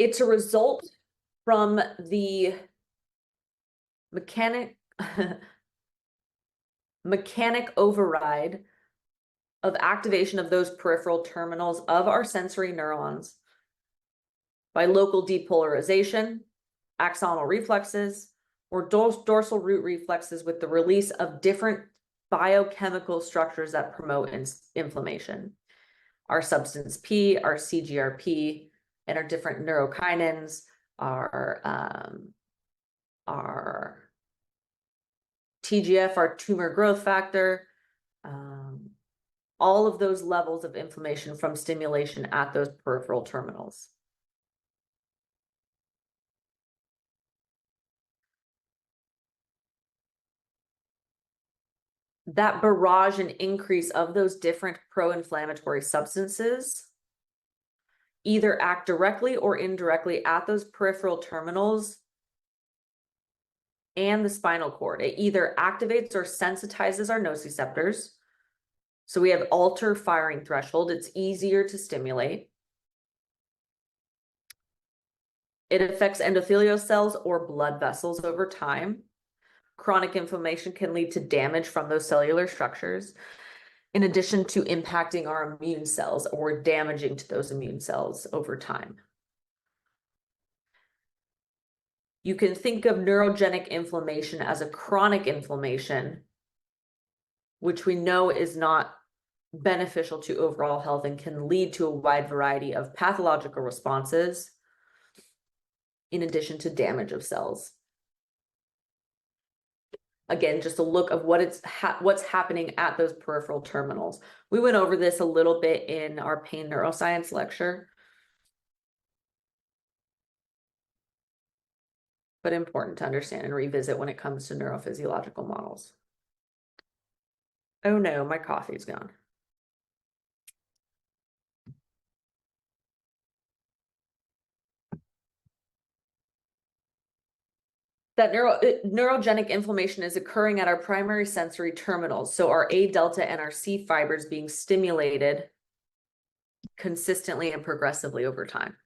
It's a result from the mechanic override of activation of those peripheral terminals of our sensory neurons by local depolarization, axonal reflexes, or dorsal root reflexes with the release of different biochemical structures that promote inflammation. Our substance P, our CGRP, and our different neurokinins, our TGF, our tumor growth factor, all of those levels of inflammation from stimulation at those peripheral terminals. That barrage and increase of those different pro-inflammatory substances either act directly or indirectly at those peripheral terminals and the spinal cord. It either activates or sensitizes our nociceptors. So we have alter firing threshold. It's easier to stimulate. It affects endothelial cells or blood vessels over time. Chronic inflammation can lead to damage from those cellular structures, in addition to impacting our immune cells or damaging to those immune cells over time. You can think of neurogenic inflammation as a chronic inflammation, which we know is not beneficial to overall health and can lead to a wide variety of pathological responses, in addition to damage of cells. Again, just a look of what's happening at those peripheral terminals. We went over this a little bit in our pain neuroscience lecture, but important to understand and revisit when it comes to neurophysiological models. Oh no, my coffee's gone. That neurogenic inflammation is occurring at our primary sensory terminals. So our A delta and our C fibers being stimulated consistently and progressively over time.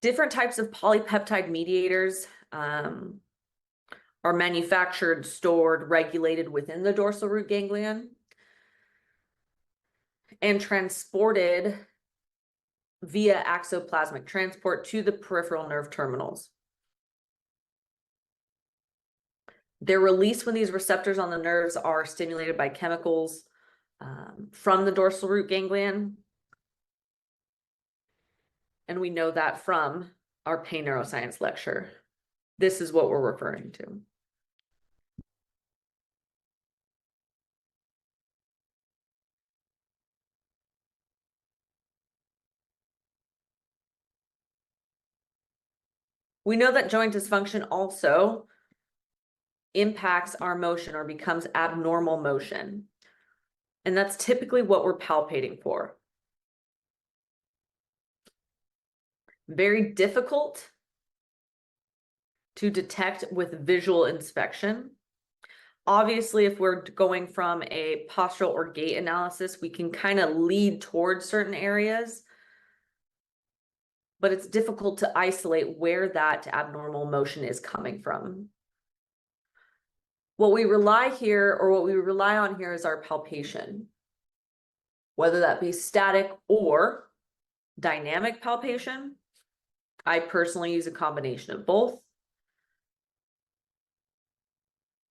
Different types of polypeptide mediators are manufactured, stored, regulated within the dorsal root ganglion and transported via axoplasmic transport to the peripheral nerve terminals. They're released when these receptors on the nerves are stimulated by chemicals from the dorsal root ganglion. And we know that from our pain neuroscience lecture. This is what we're referring to. We know that joint dysfunction also impacts our motion or becomes abnormal motion. And that's typically what we're palpating for. Very difficult to detect with visual inspection. Obviously, if we're going from a postural or gait analysis, we can kind of lead towards certain areas, but it's difficult to isolate where that abnormal motion is coming from. What we rely on here is our palpation, whether that be static or dynamic palpation. I personally use a combination of both.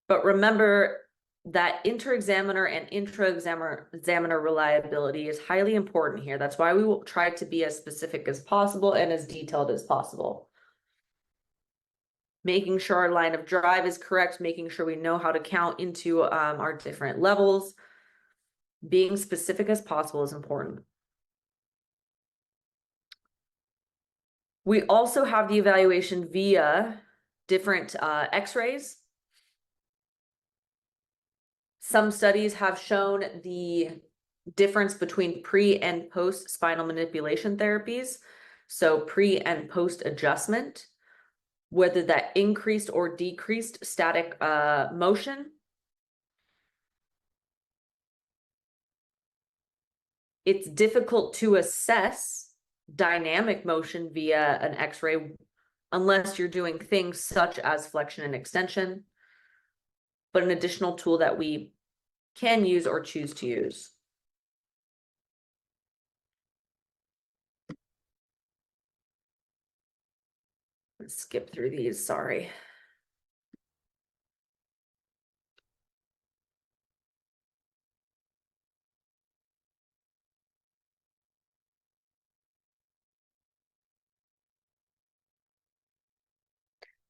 But remember that inter-examiner and intra-examiner reliability is highly important here. That's why we will try to be as specific as possible and as detailed as possible. Making sure our line of drive is correct, making sure we know how to count into our different levels. Being specific as possible is important. We also have the evaluation via different x-rays Some studies have shown the difference between pre and post spinal manipulation therapies. So pre and post adjustment, whether that increased or decreased static motion. It's difficult to assess dynamic motion via an X-ray unless you're doing things such as flexion and extension, but an additional tool that we can use or choose to use. Let's skip through these, sorry.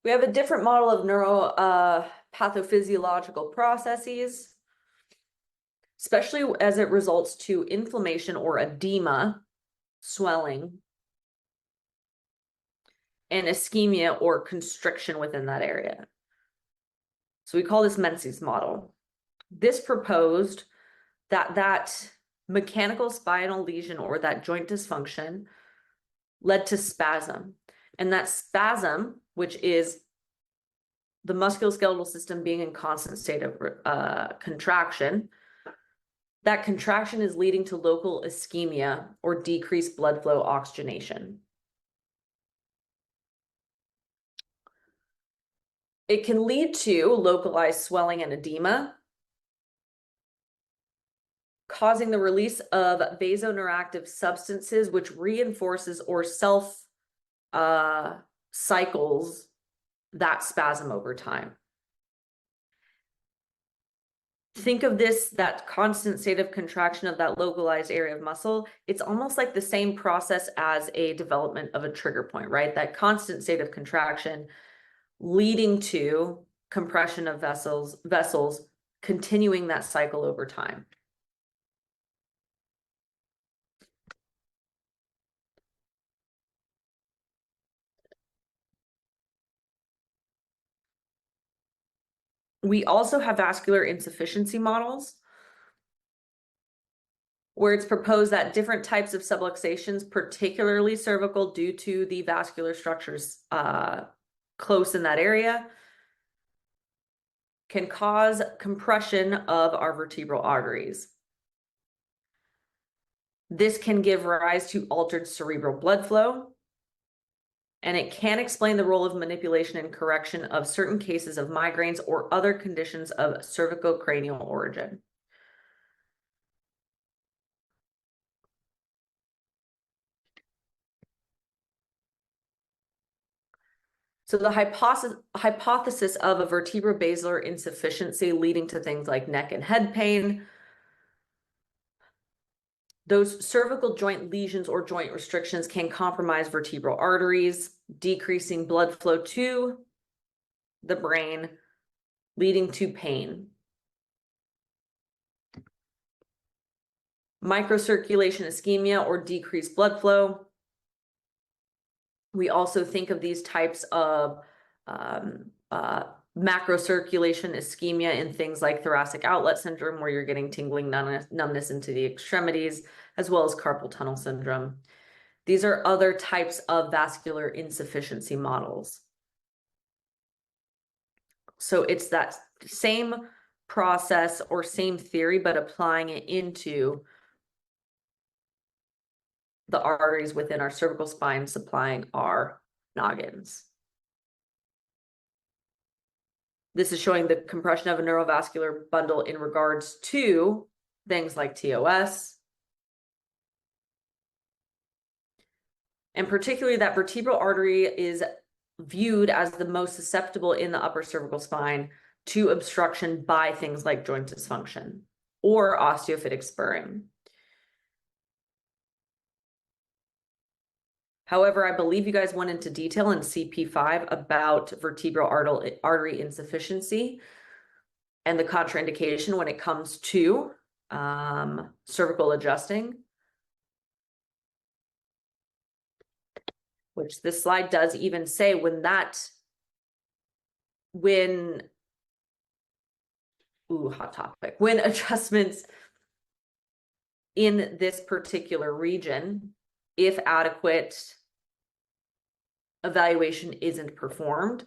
We have a different model of pathophysiological processes, especially as it results to inflammation or edema, swelling, and ischemia or constriction within that area. So we call this Menzies model. This proposed that mechanical spinal lesion or that joint dysfunction led to spasm. And that spasm, which is the musculoskeletal system being in constant state of contraction, that contraction is leading to local ischemia or decreased blood flow oxygenation. It can lead to localized swelling and edema, causing the release of vasoneuroactive substances, which reinforces or self cycles that spasm over time. Think of this, that constant state of contraction of that localized area of muscle. It's almost like the same process as a development of a trigger point, right? That constant state of contraction leading to compression of vessels, continuing that cycle over time. We also have vascular insufficiency models where it's proposed that different types of subluxations, particularly cervical, due to the vascular structures close in that area, can cause compression of our vertebral arteries. This can give rise to altered cerebral blood flow, and it can explain the role of manipulation and correction of certain cases of migraines or other conditions of cervicocranial origin. So the hypothesis of a vertebrobasilar insufficiency leading to things like neck and head pain, those cervical joint lesions or joint restrictions can compromise vertebral arteries, decreasing blood flow to the brain, leading to pain. Microcirculation ischemia or decreased blood flow. We also think of these types of macrocirculation ischemia in things like thoracic outlet syndrome, where you're getting tingling numbness into the extremities, as well as carpal tunnel syndrome. These are other types of vascular insufficiency models. So it's that same process or same theory, but applying it into the arteries within our cervical spine supplying our noggins. This is showing the compression of a neurovascular bundle in regards to things like TOS. And particularly that vertebral artery is viewed as the most susceptible in the upper cervical spine to obstruction by things like joint dysfunction or osteophytic spurring. However, I believe you guys went into detail in CP5 about vertebral artery insufficiency and the contraindication when it comes to cervical adjusting, which this slide does even say when hot topic. When adjustments in this particular region, if adequate evaluation isn't performed,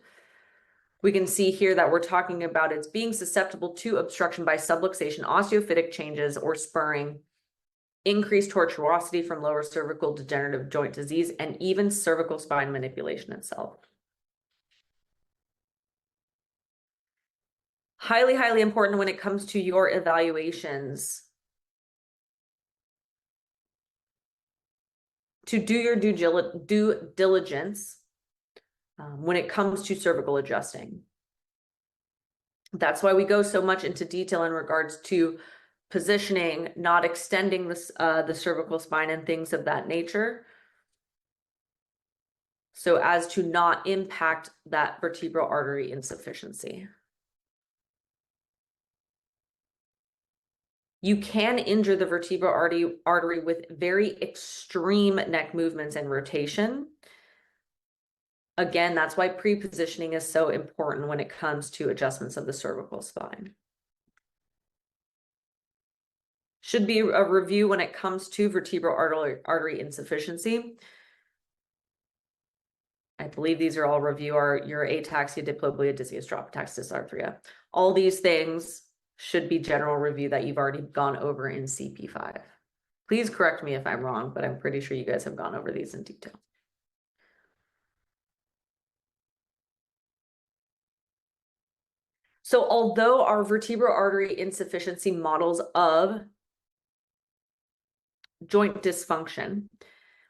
we can see here that we're talking about it's being susceptible to obstruction by subluxation, osteophytic changes, or spurring, increased tortuosity from lower cervical degenerative joint disease, and even cervical spine manipulation itself. Highly, highly important when it comes to your evaluations to do your due diligence when it comes to cervical adjusting. That's why we go so much into detail in regards to positioning, not extending the cervical spine and things of that nature, so as to not impact that vertebral artery insufficiency. You can injure the vertebral artery with very extreme neck movements and rotation. Again, that's why pre-positioning is so important when it comes to adjustments of the cervical spine. Should be a review when it comes to vertebral artery insufficiency. I believe these are all review your ataxia, diplopia, dysias, drop attacks, dysarthria. All these things should be general review that you've already gone over in CP5. Please correct me if I'm wrong, but I'm pretty sure you guys have gone over these in detail. So although our vertebral artery insufficiency models of joint dysfunction,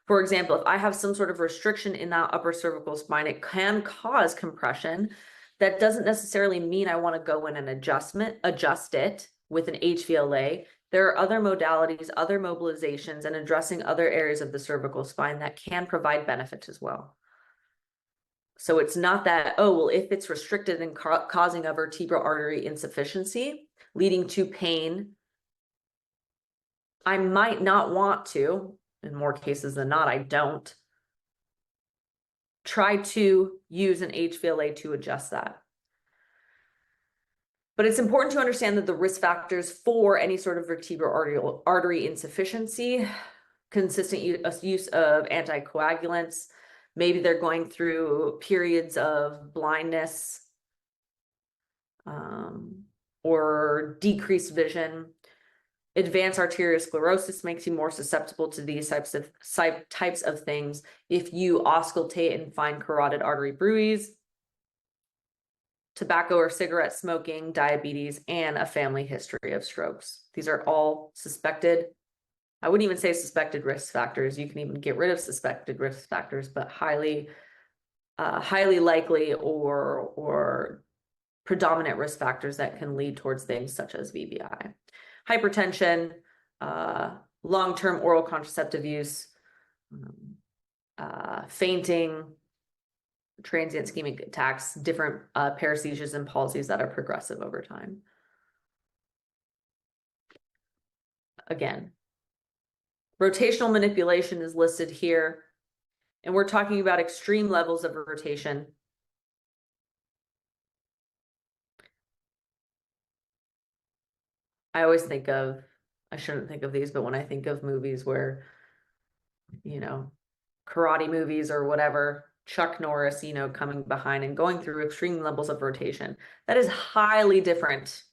for example, if I have some sort of restriction in that upper cervical spine, it can cause compression. That doesn't necessarily mean I want to go in and adjust it with an HVLA. There are other modalities, other mobilizations, and addressing other areas of the cervical spine that can provide benefit as well. So it's not that, oh, well, if it's restricted and causing a vertebral artery insufficiency, leading to pain, I might not want to, in more cases than not, I don't, try to use an HVLA to adjust that. But it's important to understand that the risk factors for any sort of vertebral artery insufficiency, consistent use of anticoagulants, maybe they're going through periods of blindness or decreased vision. Advanced arteriosclerosis makes you more susceptible to these types of things if you auscultate and find carotid artery bruits, tobacco or cigarette smoking, diabetes, and a family history of strokes. These are all suspected. I wouldn't even say suspected risk factors. You can even get rid of suspected risk factors, but highly likely or predominant risk factors that can lead towards things such as VBI. Hypertension, long-term oral contraceptive use, fainting, transient ischemic attacks, different paresthesias and palsies that are progressive over time. Again, rotational manipulation is listed here, and we're talking about extreme levels of rotation. I always think of, I shouldn't think of these, but when I think of movies where, you know, karate movies or whatever, Chuck Norris, you know, coming behind and going through extreme levels of rotation, that is highly different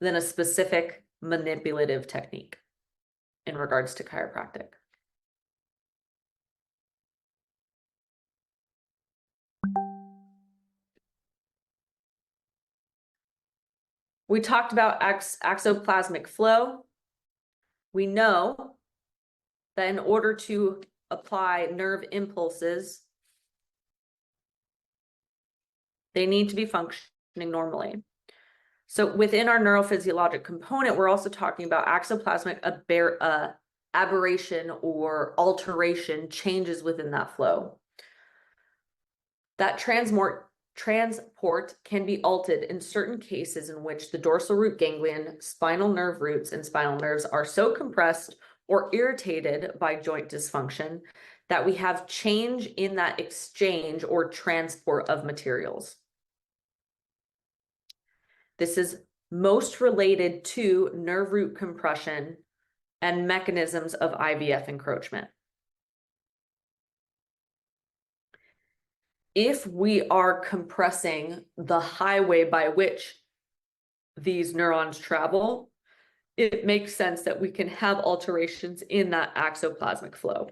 than a specific manipulative technique in regards to chiropractic. We talked about axoplasmic flow. We know that in order to apply nerve impulses, they need to be functioning normally. So within our neurophysiologic component, we're also talking about axoplasmic aberration or alteration, changes within that flow. That transport can be altered in certain cases in which the dorsal root ganglion, spinal nerve roots, and spinal nerves are so compressed or irritated by joint dysfunction that we have change in that exchange or transport of materials. This is most related to nerve root compression and mechanisms of IVF encroachment. If we are compressing the highway by which these neurons travel, it makes sense that we can have alterations in that axoplasmic flow.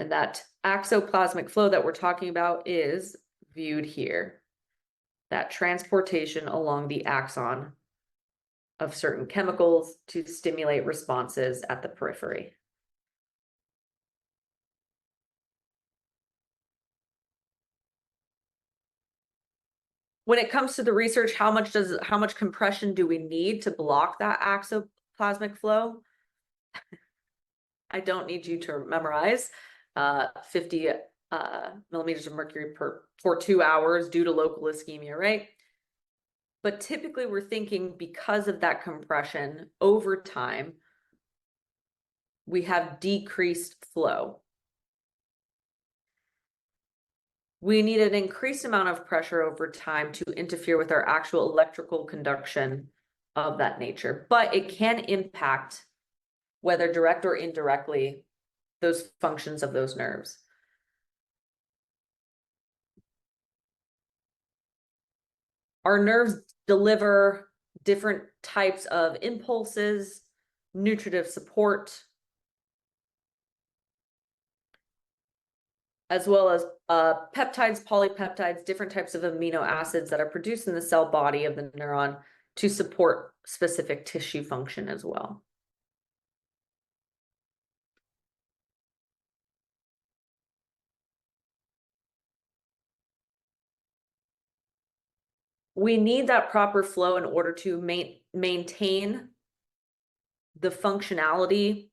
And that axoplasmic flow that we're talking about is viewed here. That transportation along the axon of certain chemicals to stimulate responses at the periphery. When it comes to the research, how much compression do we need to block that axoplasmic flow? I don't need you to memorize 50 millimeters of mercury for 2 hours due to local ischemia, right? But typically we're thinking because of that compression over time, we have decreased flow. We need an increased amount of pressure over time to interfere with our actual electrical conduction of that nature, but it can impact, whether direct or indirectly, those functions of those nerves. Our nerves deliver different types of impulses, nutritive support, as well as peptides, polypeptides, different types of amino acids that are produced in the cell body of the neuron to support specific tissue function as well. We need that proper flow in order to maintain the functionality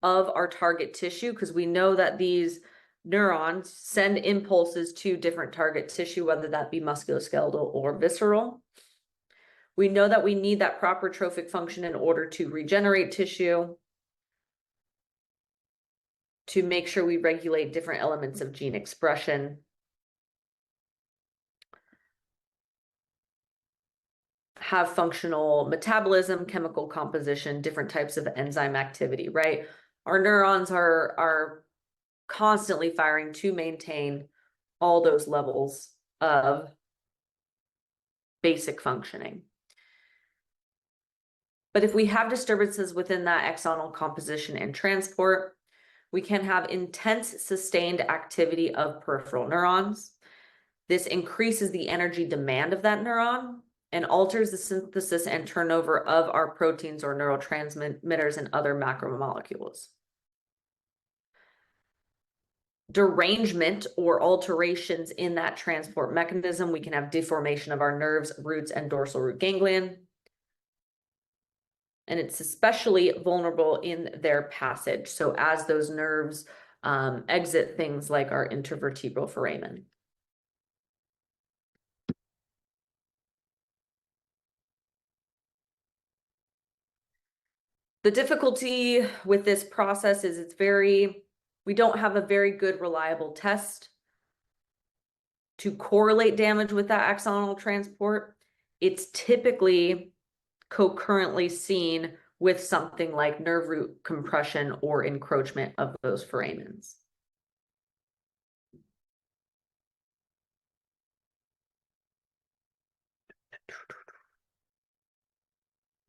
of our target tissue, because we know that these neurons send impulses to different target tissue, whether that be musculoskeletal or visceral. We know that we need that proper trophic function in order to regenerate tissue, to make sure we regulate different elements of gene expression, have functional metabolism, chemical composition, different types of enzyme activity, right? Our neurons are constantly firing to maintain all those levels of basic functioning. But if we have disturbances within that axonal composition and transport, we can have intense sustained activity of peripheral neurons. This increases the energy demand of that neuron and alters the synthesis and turnover of our proteins or neurotransmitters and other macromolecules. Derangement or alterations in that transport mechanism, we can have deformation of our nerves, roots, and dorsal root ganglion. And it's especially vulnerable in their passage. So as those nerves exit things like our intervertebral foramen. The difficulty with this process is we don't have a very good reliable test to correlate damage with that axonal transport. It's typically concurrently seen with something like nerve root compression or encroachment of those foramens.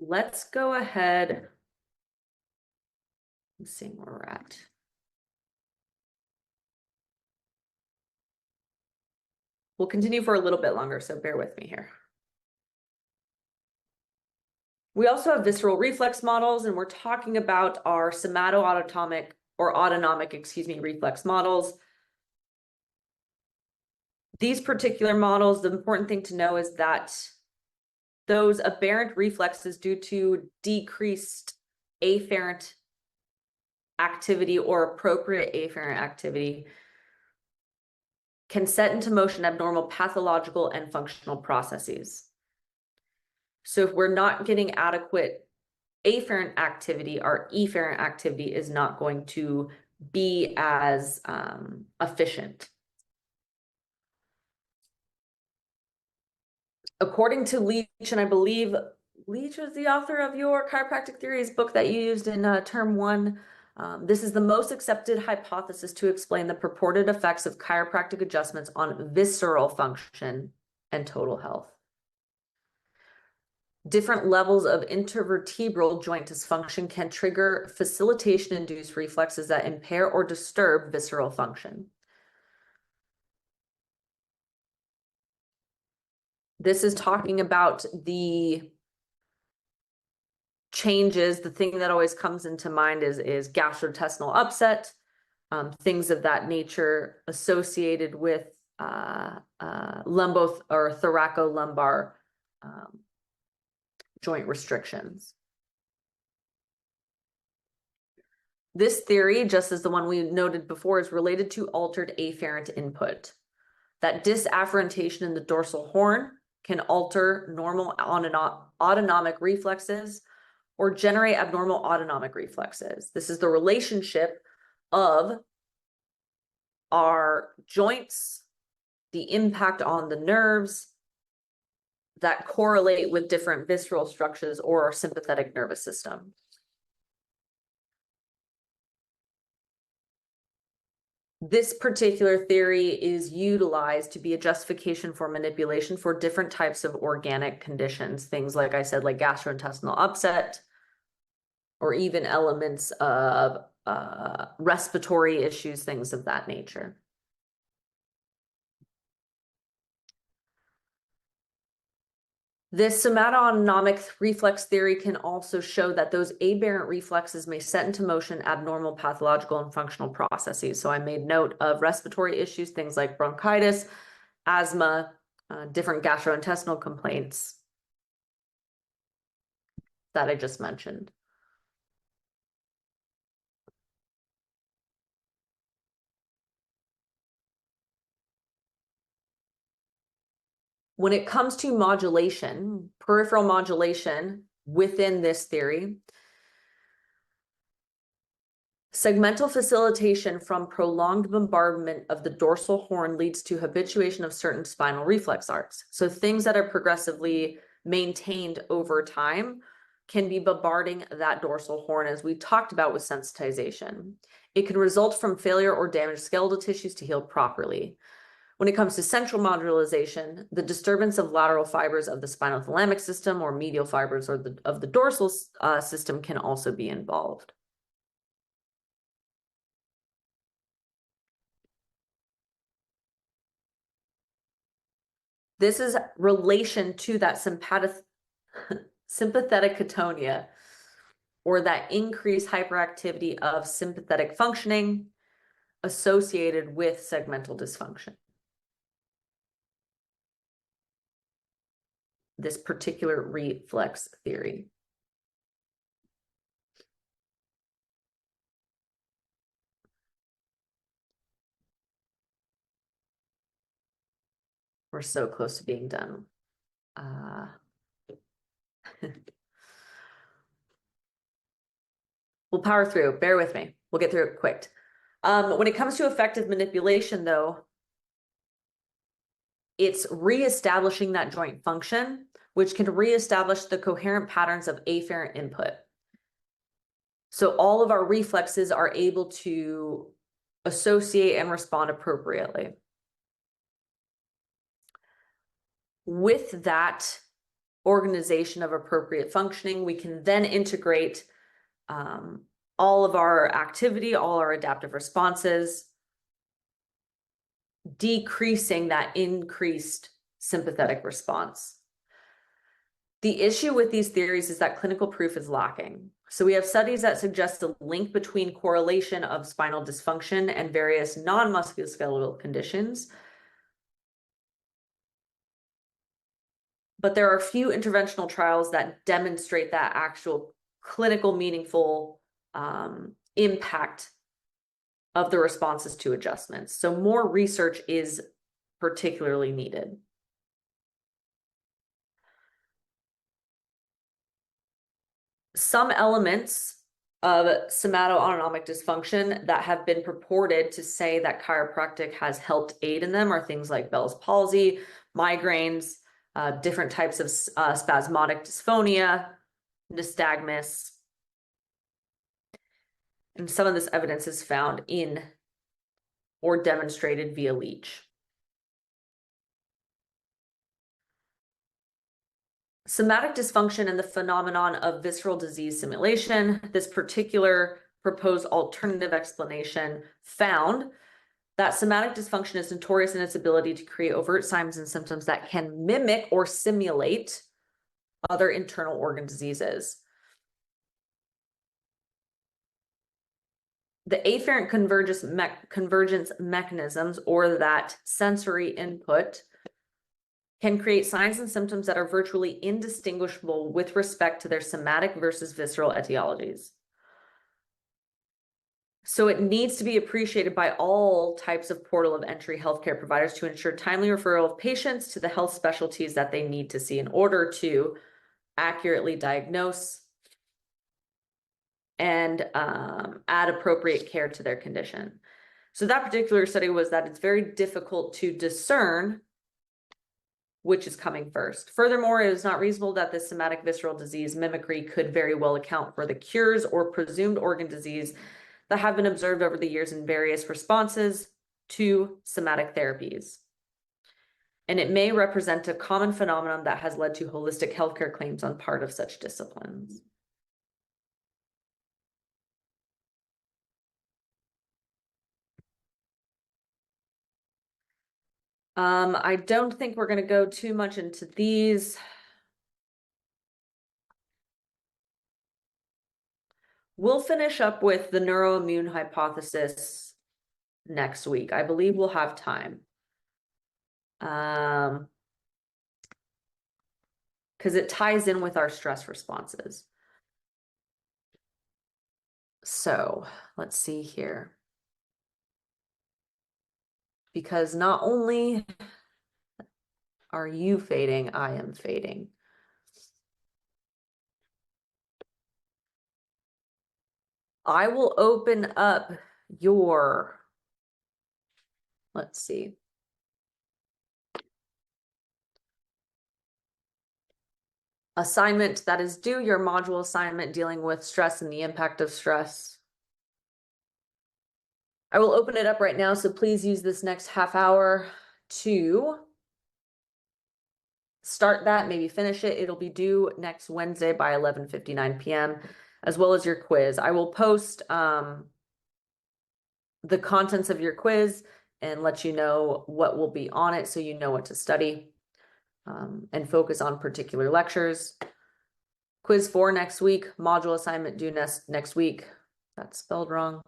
Let's go ahead. Let's see where we're at. We'll continue for a little bit longer, so bear with me here. We also have visceral reflex models, and we're talking about our somatoautonomic or autonomic, reflex models. These particular models, the important thing to know is that those aberrant reflexes due to decreased afferent activity or appropriate afferent activity can set into motion abnormal pathological and functional processes. So if we're not getting adequate afferent activity, our efferent activity is not going to be as efficient. According to Leach, and I believe Leach is the author of your chiropractic theories book that you used in term 1. This is the most accepted hypothesis to explain the purported effects of chiropractic adjustments on visceral function and total health. Different levels of intervertebral joint dysfunction can trigger facilitation-induced reflexes that impair or disturb visceral function. This is talking about the changes. The thing that always comes into mind is gastrointestinal upset, things of that nature associated with lumbo or thoracolumbar joint restrictions. This theory, just as the one we noted before, is related to altered afferent input. That disafferentation in the dorsal horn can alter normal autonomic reflexes or generate abnormal autonomic reflexes. This is the relationship of our joints, the impact on the nerves that correlate with different visceral structures or our sympathetic nervous system. This particular theory is utilized to be a justification for manipulation for different types of organic conditions, things like I said, like gastrointestinal upset, or even elements of respiratory issues, things of that nature. This somatoautonomic reflex theory can also show that those aberrant reflexes may set into motion abnormal pathological and functional processes. So I made note of respiratory issues, things like bronchitis, asthma, different gastrointestinal complaints that I just mentioned. When it comes to modulation, peripheral modulation within this theory, segmental facilitation from prolonged bombardment of the dorsal horn leads to habituation of certain spinal reflex arcs. So things that are progressively maintained over time can be bombarding that dorsal horn, as we talked about with sensitization. It can result from failure or damaged skeletal tissues to heal properly. When it comes to central modularization, the disturbance of lateral fibers of the spinothalamic system or medial fibers of the dorsal system can also be involved. This is relation to that sympathetic catonia, or that increased hyperactivity of sympathetic functioning associated with segmental dysfunction. This particular reflex theory. We're so close to being done. We'll power through. Bear with me. We'll get through it quick. When it comes to effective manipulation, though, it's reestablishing that joint function, which can reestablish the coherent patterns of afferent input. So all of our reflexes are able to associate and respond appropriately. With that organization of appropriate functioning, we can then integrate all of our activity, all our adaptive responses, decreasing that increased sympathetic response. The issue with these theories is that clinical proof is lacking. So we have studies that suggest a link between correlation of spinal dysfunction and various non-musculoskeletal conditions. But there are few interventional trials that demonstrate that actual clinical meaningful impact of the responses to adjustments. So more research is particularly needed. Some elements of somatoautonomic dysfunction that have been purported to say that chiropractic has helped aid in them are things like Bell's palsy, migraines, different types of spasmodic dysphonia, nystagmus. And some of this evidence is found in or demonstrated via Leach. Somatic dysfunction and the phenomenon of visceral disease simulation. This particular proposed alternative explanation found that somatic dysfunction is notorious in its ability to create overt signs and symptoms that can mimic or simulate other internal organ diseases. The afferent convergence mechanisms, or that sensory input, can create signs and symptoms that are virtually indistinguishable with respect to their somatic versus visceral etiologies. So it needs to be appreciated by all types of portal of entry healthcare providers to ensure timely referral of patients to the health specialties that they need to see in order to accurately diagnose and add appropriate care to their condition. So that particular study was that it's very difficult to discern which is coming first. Furthermore, it is not reasonable that this somatic visceral disease mimicry could very well account for the cures or presumed organ disease that have been observed over the years in various responses to somatic therapies. And it may represent a common phenomenon that has led to holistic healthcare claims on part of such disciplines. I don't think we're going to go too much into these. We'll finish up with the neuroimmune hypothesis next week. I believe we'll have time. Because it ties in with our stress responses. So let's see here. Because not only are you fading, I am fading. I will open up your, let's see. Assignment that is due, your module assignment dealing with stress and the impact of stress. I will open it up right now, so please use this next half hour to start that, maybe finish it. It'll be due next Wednesday by 11:59 p.m., as well as your quiz. I will post the contents of your quiz and let you know what will be on it so you know what to study and focus on particular lectures. Quiz 4 next week, module assignment due next week. That's spelled wrong.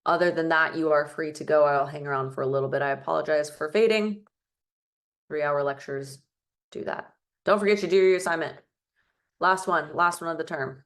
Other than that, you are free to go. I'll hang around for a little bit. I apologize for fading. 3-hour lectures do that. Don't forget to do your assignment. Last one of the term.